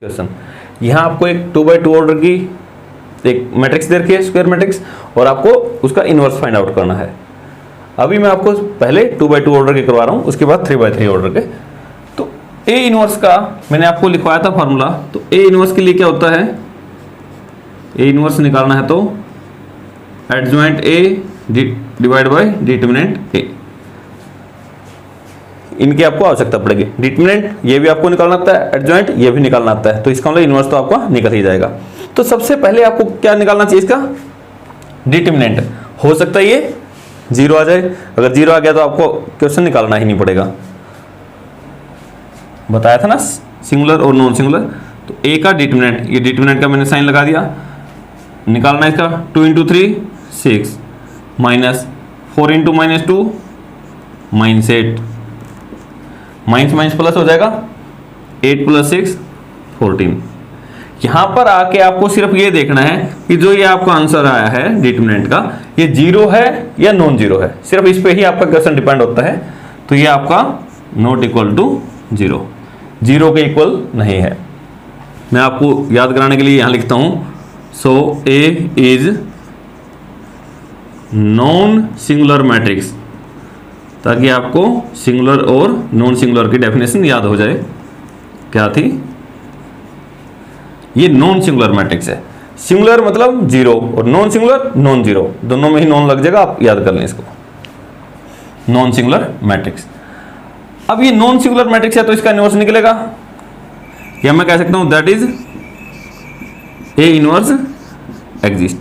Question यहाँ आपको एक 2x2 ऑर्डर की एक मैट्रिक्स दे रखी है, स्क्वायर मैट्रिक्स, और आपको उसका इनवर्स फाइंड आउट करना है। अभी मैं आपको पहले 2x2 ऑर्डर के करवा रहा हूँ, उसके बाद 3x3 ऑर्डर के। तो ए इनवर्स का मैंने आपको लिखवाया था फॉर्मूला। तो ए इनवर्स के लिए क्या होता है, ए इनवर्स निकालना है तो adjoint A divide bye determinant A, इनकी आपको आवश्यकता पड़ेगी। डिटरमिनेंट ये भी आपको निकालना आता है, एडजॉइंट ये भी निकालना आता है, तो इसका मतलब इनवर्स तो आपका निकल ही जाएगा। तो सबसे पहले आपको क्या निकालना चाहिए, इसका डिटरमिनेंट। हो सकता है ये 0 आ जाए, अगर 0 आ गया तो आपको क्वेश्चन निकालना ही नहीं पड़ेगा। बताया था ना सिंगुलर और नॉन सिंगुलर। तो ए का डिटरमिनेंट, ये डिटरमिनेंट का मैंने साइन लगा दिया। निकालना है इसका 2 × 3 6 माइनस 4 × -2 -8, माइनस माइनस प्लस हो जाएगा 8 + 6 14। यहां पर आके आपको सिर्फ ये देखना है कि जो ये आपका आंसर आया है डिटरमिनेंट का, ये 0 है या नॉन 0 है, सिर्फ इस पे ही आपका क्वेश्चन डिपेंड होता है। तो ये आपका नॉट इक्वल टू 0, 0 के इक्वल नहीं है। मैं आपको याद कराने के लिए यहां लिखता हूं, सो ए इज नॉन सिंगुलर मैट्रिक्स, ताकि आपको सिंगुलर और नॉन सिंगुलर की डेफिनेशन याद हो जाए। क्या थी, ये नॉन सिंगुलर मैट्रिक्स है। सिंगुलर मतलब 0 और नॉन सिंगुलर नॉन 0, दोनों में ही नॉन लग जाएगा, आप याद कर लें इसको, नॉन सिंगुलर मैट्रिक्स। अब ये नॉन सिंगुलर मैट्रिक्स है तो इसका इनवर्स निकलेगा, या मैं कह सकता हूं that is A inverse exist.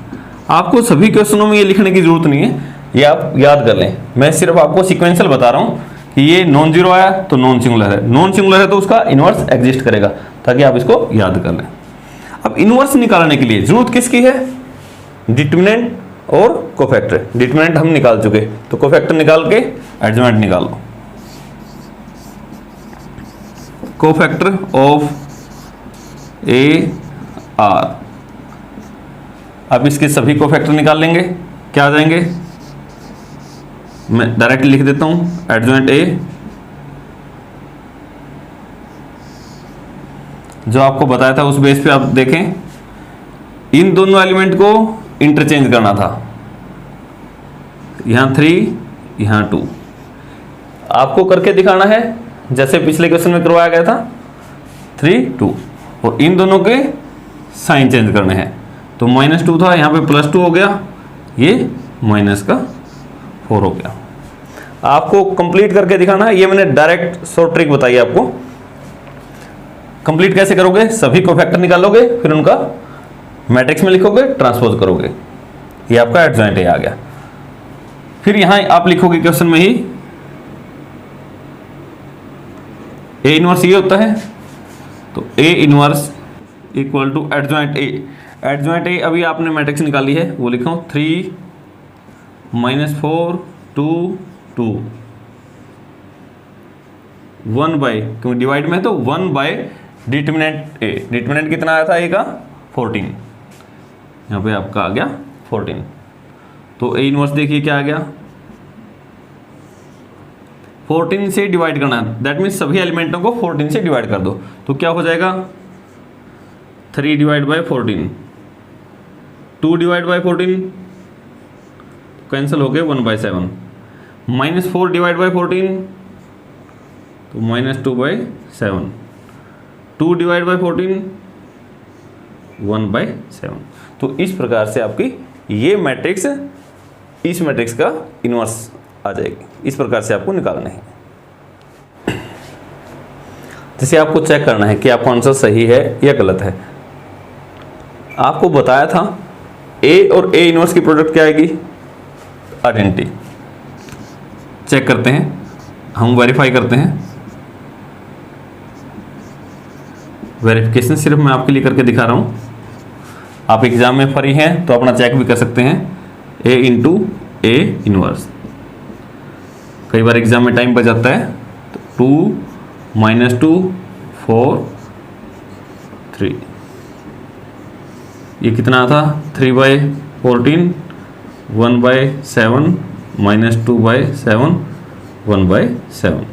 आपको सभी क्वेश्चनों में ये लिखने की जरूरत नहीं है, ये आप याद कर लें। मैं सिर्फ आपको सीक्वेंशियल बता रहा हूं कि ये नॉन 0 आया तो नॉन सिंगुलर है, नॉन सिंगुलर है तो उसका इनवर्स एग्जिस्ट करेगा, ताकि आप इसको याद कर लें। अब इनवर्स निकालने के लिए जरूरत किसकी है, डिटरमिनेंट और कोफैक्टर। डिटरमिनेंट हम निकाल चुके, तो कोफैक्टर निकाल के एडजॉइंट निकाल लो। कोफैक्टर ऑफ ए आर, अब इसके सभी कोफैक्टर निकाल लेंगे, क्या आ जाएंगे, मैं डायरेक्ट लिख देता हूं एडजॉइंट ए, जो आपको बताया था उस बेस पे आप देखें, इन दोनों एलिमेंट को इंटरचेंज करना था, यहां 3 यहां 2, आपको करके दिखाना है जैसे पिछले क्वेश्चन में करवाया गया था 3 2, और इन दोनों के साइन चेंज करने हैं। तो -2 था, यहां पे +2 हो गया, ये -4 हो गया। आपको कंप्लीट करके दिखाना है, ये मैंने डायरेक्ट शॉर्ट ट्रिक बताई है आपको। कंप्लीट कैसे करोगे, सभी कोफैक्टर निकालोगे, फिर उनका मैट्रिक्स में लिखोगे, ट्रांसपोज करोगे, ये आपका एडजॉइंट ए आ गया। फिर यहां आप लिखोगे क्वेश्चन में ही ए इनवर्स ये होता है, तो A inverse equal to adjoint A. Adjoint A अभी आपने मैट्रिक्स निकाली है, वो लिखा हूं 3 -4 2 2 1/, क्योंकि डिवाइड में है तो 1/, डिटरमिनेंट ए। डिटरमिनेंट कितना आया था ए का 14, यहाँ पे आपका आ गया 14। तो ए इनवर्स देखिए क्या आ गया, 14 से डिवाइड करना है, दैट मीन्स सभी एलिमेंटों को 14 से डिवाइड कर दो। तो क्या हो जाएगा, 3 / 14, 2 / 14 कैंसिल हो गए 1/7, -4 / 14 तो -2/7, 2 / 14 1/7। तो इस प्रकार से आपकी ये मैट्रिक्स इस मैट्रिक्स का इनवर्स आ जाएगी। इस प्रकार से आपको निकालना है। जैसे आपको चेक करना है कि आपका आंसर सही है या गलत है। आपको बताया था ए और ए इनवर्स की प्रोडक्ट क्या आएगी, आइडेंटिटी। चेक करते हैं, हम वेरीफाई करते हैं। वेरिफिकेशन सिर्फ मैं आपके लिए करके दिखा रहा हूं, आप एग्जाम में फ्री हैं तो अपना चेक भी कर सकते हैं। ए इंटू ए इनवर्स, कई बार एग्जाम में टाइम बच जाता है, तो 2 -2 4 3, ये कितना था 3/14 1/7 -2/7 1/7,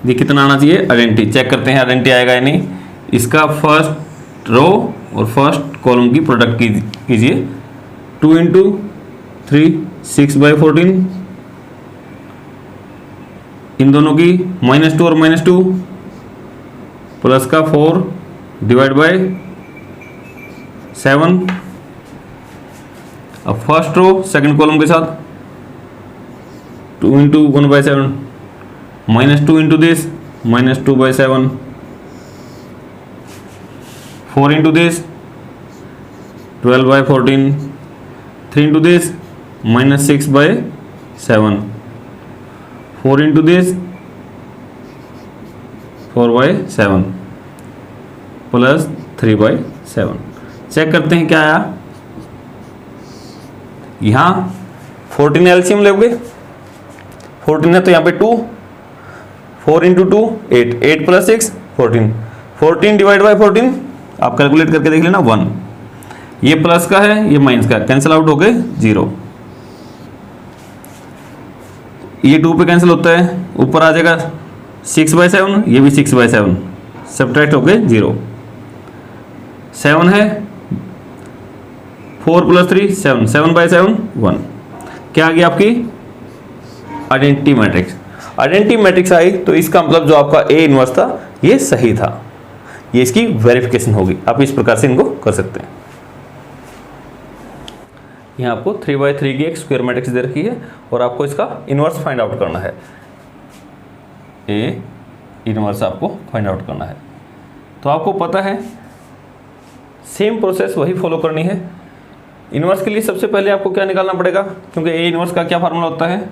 ये कितना आना चाहिए, आइडेंटिटी। चेक करते हैं आइडेंटिटी आएगा या नहीं। इसका फर्स्ट रो और फर्स्ट कॉलम की प्रोडक्ट कीजिए। 2 इंटू 3 6/14, इन दोनों की -2 और -2 प्लस का 4 डिवाइड बाय 7। अब फर्स्ट रो सेकंड कॉलम के साथ 2 into 1/7 -2 into this -2/7, 4 into this 12/14, 3 into this -6/7, 4 into this 4/7 plus 3/7। Check करते हैं क्या आया। यहां 14 एलसीएम लोगे, 14 है तो यहाँ पे 2, 4 इंटू 2 8, 8 प्लस 6 14, 14 डिवाइड बाई 14 आप कैलकुलेट करके देख लेना 1। ये प्लस का है, ये माइनस का, कैंसिल आउट हो गए 0। ये 2 पे कैंसिल होता है, ऊपर आ जाएगा 6/7, ये भी 6/7, सब्ट्रैक्ट हो गए 0। 7 है, 4 प्लस 3 7, 7/7 1। क्या आ गया आपकी आइडेंटिटी मैट्रिक्स। आइडेंटिटी मैट्रिक्स आई तो इसका मतलब जो आपका ए इनवर्स था ये सही था, ये इसकी वेरिफिकेशन होगी। आप इस प्रकार से इनको कर सकते हैं। यहाँ आपको 3/3 की एक स्क्वायर मैट्रिक्स दे रखी है और आपको इसका इनवर्स फाइंड आउट करना है। ए इनवर्स आपको फाइंड आउट करना है। तो आपको पता है सेम प्रोसेस वही फॉलो करनी है। इनवर्स के लिए सबसे पहले आपको क्या निकालना पड़ेगा, क्योंकि ए इनवर्स का क्या फार्मूला होता है,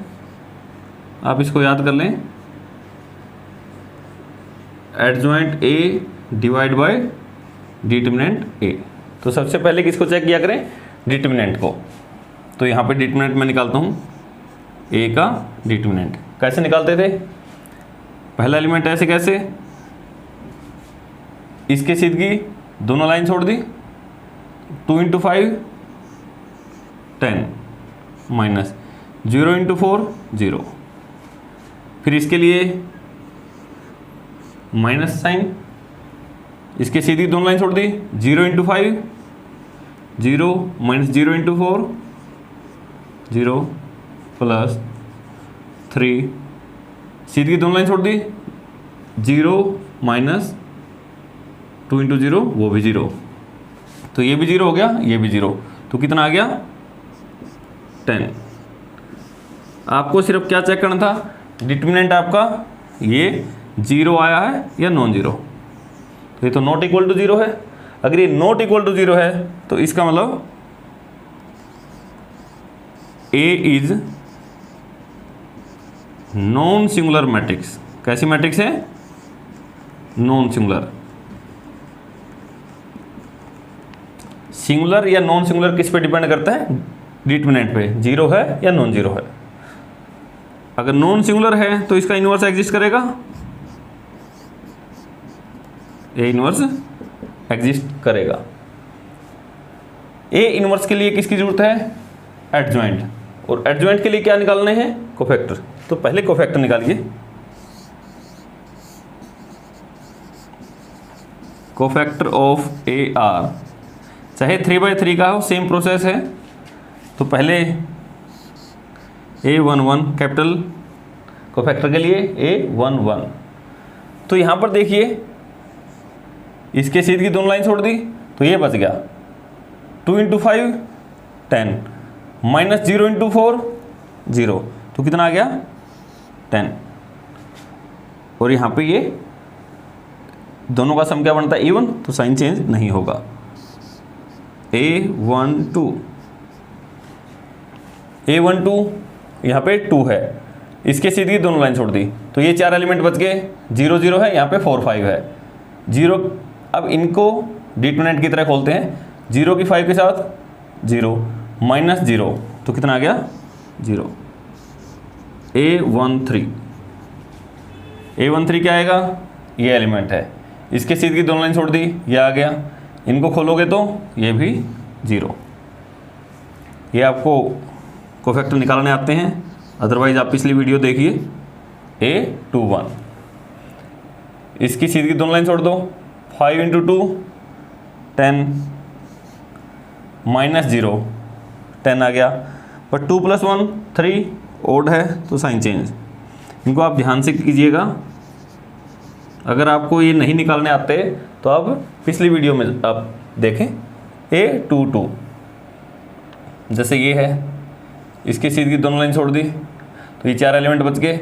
आप इसको याद कर लें, adjoint A divide by determinant A. तो सबसे पहले किसको चेक किया करें, डिटर्मिनेंट को। तो यहाँ पे डिटर्मिनेंट मैं निकालता हूँ, ए का डिटर्मिनेंट। कैसे निकालते थे, पहला एलिमेंट ऐसे कैसे, इसके सीधी दोनों लाइन छोड़ दी, 2 इंटू 5 10 माइनस 0 इंटू 4 0। फिर इसके लिए माइनस साइन, इसके सीधी दोनों लाइन छोड़ दी, 0 इंटू 5 0 माइनस 0 इंटू 4 0 प्लस 3, सीधी दोनों लाइन छोड़ दी, 0 माइनस 2 इंटू 0 वो भी 0, तो ये भी 0 हो गया, ये भी 0, तो कितना आ गया 10। आपको सिर्फ क्या चेक करना था, डिटर्मिनेंट आपका ये 0 आया है या नॉन जीरो। तो ये तो नॉट इक्वल टू 0 है। अगर ये नॉट इक्वल टू 0 है तो इसका मतलब ए इज नॉन सिंगुलर मैट्रिक्स। कैसी मैट्रिक्स है, नॉन सिंगुलर। सिंगुलर या नॉन सिंगुलर किस पे डिपेंड करता है, डिटर्मिनेंट पे, 0 है या नॉन जीरो है। अगर नॉन सिंगुलर है तो इसका इनवर्स एग्जिस्ट करेगा, ए इनवर्स एग्जिस्ट करेगा। ए इनवर्स के लिए किसकी जरूरत है, एडजॉइंट। और एडजॉइंट के लिए क्या निकालने हैं, कोफैक्टर। तो पहले कोफैक्टर निकालिए। कोफैक्टर ऑफ ए आर, चाहे 3/3 का हो, सेम प्रोसेस है। तो पहले A11 कैपिटल कोफैक्टर के लिए A11। तो यहाँ पर देखिए इसके सीध की दोनों लाइन छोड़ दी तो ये बच गया, 2 इंटू 5 10 माइनस 0 इंटू 4 0, तो कितना आ गया 10। और यहाँ पे ये दोनों का सम क्या बनता है, इवन, तो साइन चेंज नहीं होगा। A12 यहाँ पे 2 है, इसके सीधी दोनों लाइन छोड़ दी तो ये 4 एलिमेंट बच गए, 0 0 है, यहाँ पे 4 5 है 0। अब इनको डिटर्मिनेंट की तरह खोलते हैं, 0 की 5 के साथ 0 माइनस 0, तो कितना आ गया 0। A13 क्या आएगा, ये एलिमेंट है, इसके सीधी की दोनों लाइन छोड़ दी, ये आ गया, इनको खोलोगे तो ये भी 0। ये आपको कोफैक्टर निकालने आते हैं, अदरवाइज आप पिछली वीडियो देखिए। A21 इसकी सीधी की दोनों लाइन छोड़ दो, 5 इंटू 2 10 माइनस 0 10 आ गया, पर 2 + 1 3 ओड है तो साइन चेंज। इनको आप ध्यान से कीजिएगा। अगर आपको ये नहीं निकालने आते तो आप पिछली वीडियो में आप देखें A2 2, जैसे ये है, इसकी सीधी की दोनों लाइन छोड़ दी तो ये 4 एलिमेंट बच गए।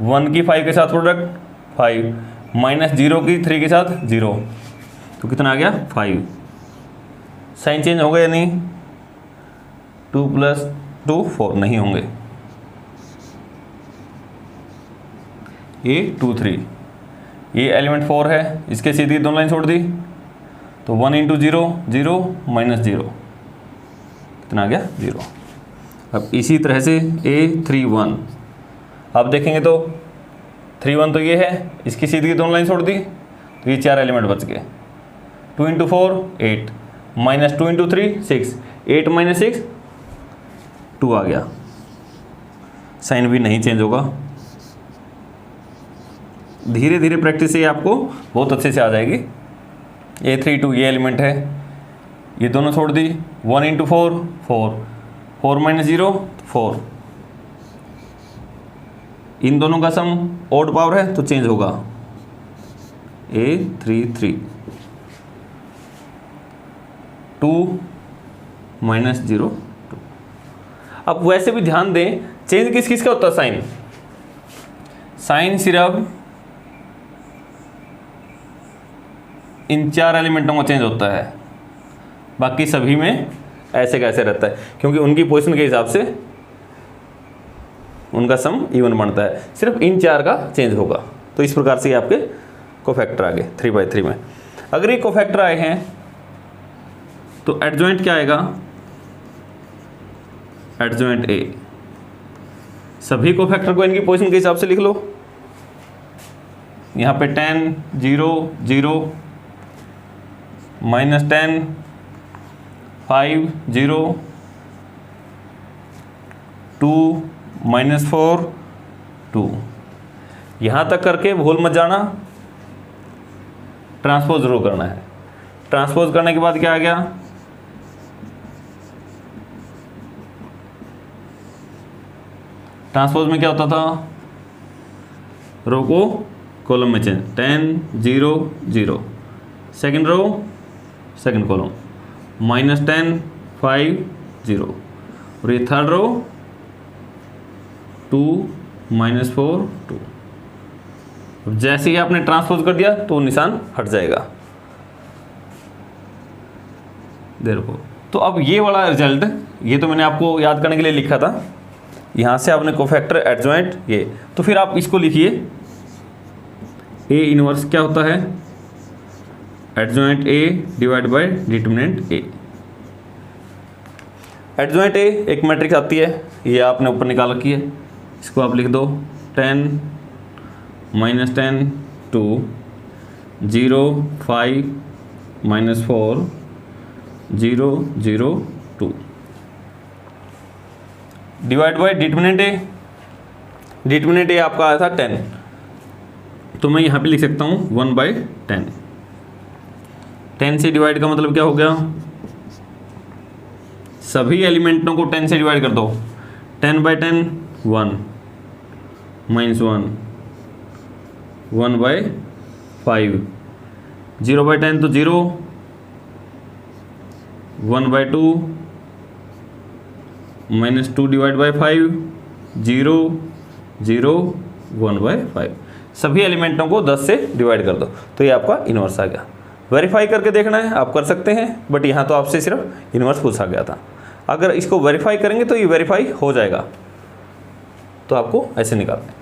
1 की 5 के साथ प्रोडक्ट 5 माइनस 0 की 3 के साथ 0, तो कितना आ गया 5। साइन चेंज होगा या नहीं? 2 + 2 4 नहीं होंगे। A2 3, ये एलिमेंट 4 है, इसके सीधी दोनों लाइन छोड़ दी तो 1 इंटू 0 0 माइनस 0, कितना आ गया 0। अब इसी तरह से A3 1, आप देखेंगे तो 3 1 तो ये है, इसकी सीधी दोनों लाइन छोड़ दी तो ये 4 एलिमेंट बच गए। 2 इंटू 4 8 माइनस 2 इंटू 3 6, 8 माइनस 6 2 आ गया। साइन भी नहीं चेंज होगा। धीरे धीरे प्रैक्टिस से आपको बहुत अच्छे से आ जाएगी। A3 2 ये एलिमेंट है, ये दोनों छोड़ दी, 1 इंटू 4 4 4 माइनस 0 4, इन दोनों का सम ओड पावर है तो चेंज होगा। A3 3 2 minus 0 2। अब वैसे भी ध्यान दें, चेंज किस किस का होता है साइन? साइन सिर्फ इन 4 एलिमेंटों का चेंज होता है, बाकी सभी में ऐसे कैसे रहता है, क्योंकि उनकी पोजीशन के हिसाब से उनका सम इवन बनता है। सिर्फ इन 4 का चेंज होगा। तो इस प्रकार से ये आपके कोफैक्टर आ गए 3/3 में। अगर ये कोफैक्टर आए हैं तो एडजॉइंट क्या आएगा? Adjoint A। सभी कोफैक्टर को इनकी पोजीशन के हिसाब से लिख लो। यहाँ पे 10 0 0 माइनस 10 5 0 2 माइनस 4 2। यहाँ तक करके भूल मत जाना, ट्रांसपोज जरूर करना है। ट्रांसपोज करने के बाद क्या आ गया? ट्रांसपोज में क्या होता था? रो को कॉलम में change, 10 0 0, second row second column, minus 10 5 0, और ये थर्ड रो 2 माइनस 4 2। जैसे ही आपने ट्रांसपोज कर दिया तो निशान हट जाएगा। देखो, तो अब ये वाला रिजल्ट, ये तो मैंने आपको याद करने के लिए लिखा था। यहाँ से आपने कोफैक्टर एडजॉइंट ये, तो फिर आप इसको लिखिए A इनवर्स क्या होता है? Adjoint A divide by determinant A। Adjoint A एक मैट्रिक्स आती है, ये आपने ऊपर निकाल रखी है, इसको आप लिख दो 10 minus 10 2 0 5 minus 4 0 0 2 divide by determinant A। Determinant A आपका आया था 10, तो मैं यहाँ पे लिख सकता हूँ 1/10। 10 से डिवाइड का मतलब क्या हो गया? सभी एलिमेंटों को 10 से डिवाइड कर दो। 10/10 1 माइनस 1 1/5, 0/10 तो 0, 1/2 माइनस 2 डिवाइड बाई 5 0 0 1/5। सभी एलिमेंटों को 10 से डिवाइड कर दो, तो ये आपका इन्वर्स आ गया। वेरीफाई करके देखना है, आप कर सकते हैं, बट यहाँ तो आपसे सिर्फ इन्वर्स पूछा गया था। अगर इसको वेरीफाई करेंगे तो ये वेरीफाई हो जाएगा, तो आपको ऐसे निकालना है।